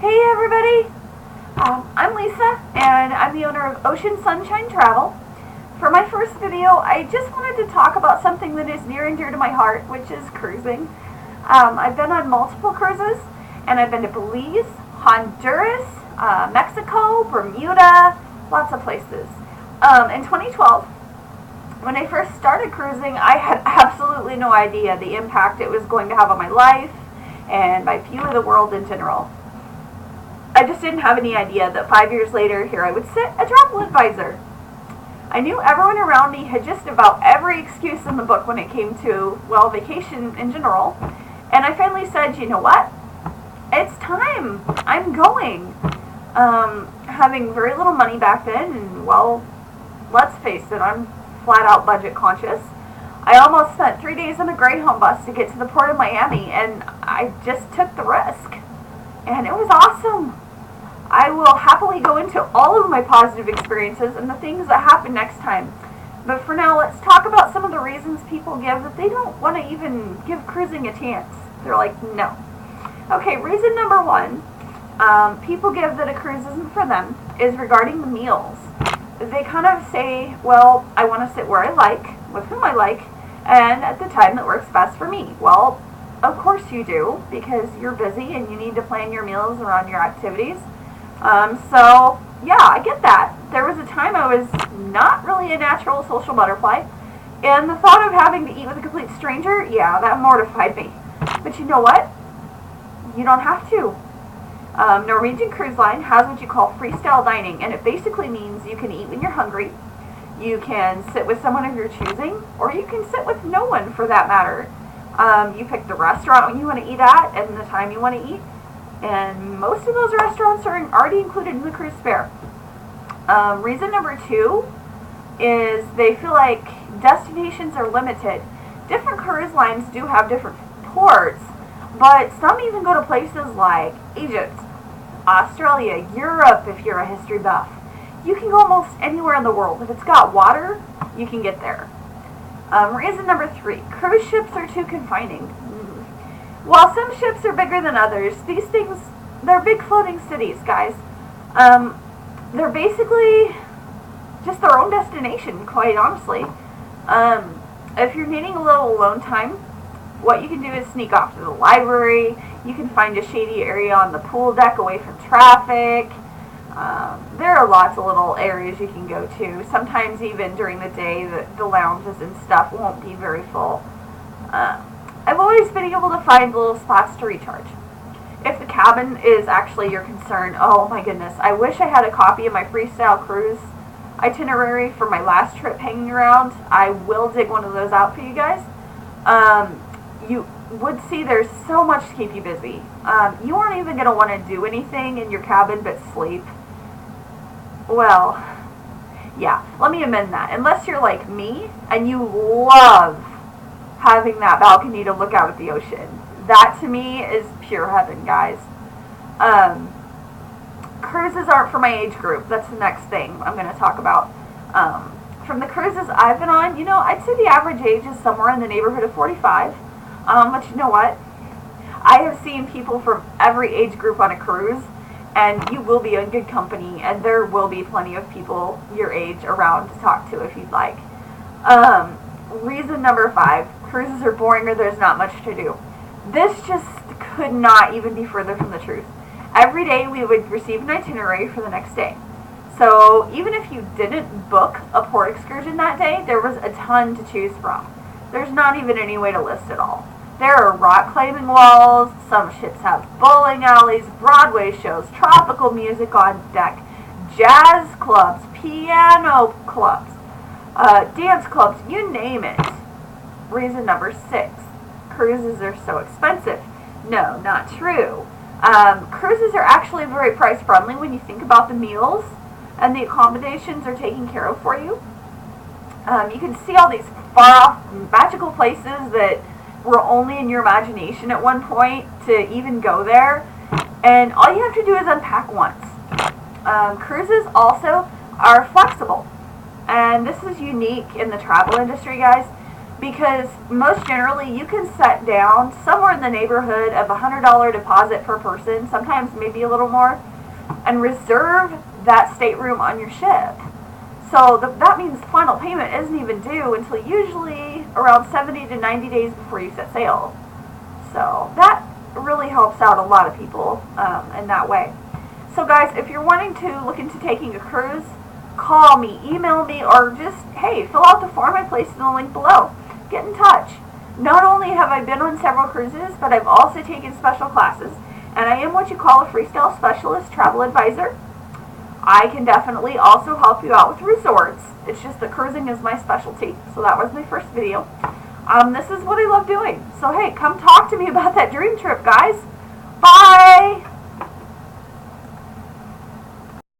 Hey everybody, I'm Lisa and I'm the owner of Ocean Sunshine Travel. For my first video, I just wanted to talk about something that is near and dear to my heart, which is cruising. I've been on multiple cruises and I've been to Belize, Honduras, Mexico, Bermuda, lots of places. In 2012, when I first started cruising, I had absolutely no idea the impact it was going to have on my life and my view of the world in general. I just didn't have any idea that 5 years later, here I would sit, a travel advisor. I knew everyone around me had just about every excuse in the book when it came to, well, vacation in general. And I finally said, you know what? It's time. I'm going. Having very little money back then, and, well, let's face it, I'm flat out budget conscious. I almost spent 3 days on a Greyhound bus to get to the port of Miami, and I just took the risk. And it was awesome. I will happily go into all of my positive experiences and the things that happen next time. But for now, let's talk about some of the reasons people give that they don't want to even give cruising a chance. They're like, no. Okay, reason number one, people give that a cruise isn't for them is regarding the meals. They kind of say, well, I want to sit where I like, with whom I like, and at the time that works best for me. Well, of course you do, because you're busy and you need to plan your meals around your activities. So, yeah, I get that. There was a time I was not really a natural social butterfly, and the thought of having to eat with a complete stranger, yeah, that mortified me. But you know what? You don't have to. Norwegian Cruise Line has what you call freestyle dining, and it basically means you can eat when you're hungry, you can sit with someone of your choosing, or you can sit with no one for that matter. You pick the restaurant when you want to eat at and the time you want to eat. And most of those restaurants are already included in the cruise fare. Reason number two is they feel like destinations are limited. Different cruise lines do have different ports, but some even go to places like Egypt, Australia, Europe if you're a history buff. You can go almost anywhere in the world. If it's got water, you can get there. Reason number three, cruise ships are too confining. While some ships are bigger than others, these things, they're big floating cities, guys. They're basically just their own destination, quite honestly. If you're needing a little alone time, what you can do is sneak off to the library. You can find a shady area on the pool deck away from traffic. There are lots of little areas you can go to. Sometimes even during the day, the lounges and stuff won't be very full. I've always been able to find little spots to recharge. If the cabin is actually your concern, oh my goodness, I wish I had a copy of my freestyle cruise itinerary for my last trip hanging around. I will dig one of those out for you guys. You would see there's so much to keep you busy. You aren't even going to want to do anything in your cabin but sleep. Well, yeah, let me amend that. Unless you're like me and you love having that balcony to look out at the ocean. That to me is pure heaven, guys. Cruises aren't for my age group. That's the next thing I'm going to talk about. From the cruises I've been on, you know, I'd say the average age is somewhere in the neighborhood of 45. But you know what? I have seen people from every age group on a cruise, and you will be in good company, and there will be plenty of people your age around to talk to if you'd like. Reason number five, cruises are boring or there's not much to do. This just could not even be further from the truth. Every day we would receive an itinerary for the next day. So even if you didn't book a port excursion that day, there was a ton to choose from. There's not even any way to list it all. There are rock climbing walls, some ships have bowling alleys, Broadway shows, tropical music on deck, jazz clubs, piano clubs, dance clubs, you name it. Reason number six, cruises are so expensive. No, not true. Cruises are actually very price friendly when you think about the meals and the accommodations are taken care of for you. You can see all these far off magical places that were only in your imagination at one point to even go there. And all you have to do is unpack once. Cruises also are flexible. And this is unique in the travel industry, guys. because most generally you can set down somewhere in the neighborhood of $100 deposit per person, sometimes maybe a little more, and reserve that stateroom on your ship. So that means the final payment isn't even due until usually around 70 to 90 days before you set sail. So that really helps out a lot of people in that way. So guys, if you're wanting to look into taking a cruise, call me, email me, or just, hey, fill out the form I placed in the link below. Get in touch. Not only have I been on several cruises, but I've also taken special classes, and I am what you call a freestyle specialist travel advisor. I can definitely also help you out with resorts. It's just that cruising is my specialty, so that was my first video. This is what I love doing. So hey, come talk to me about that dream trip, guys. Bye!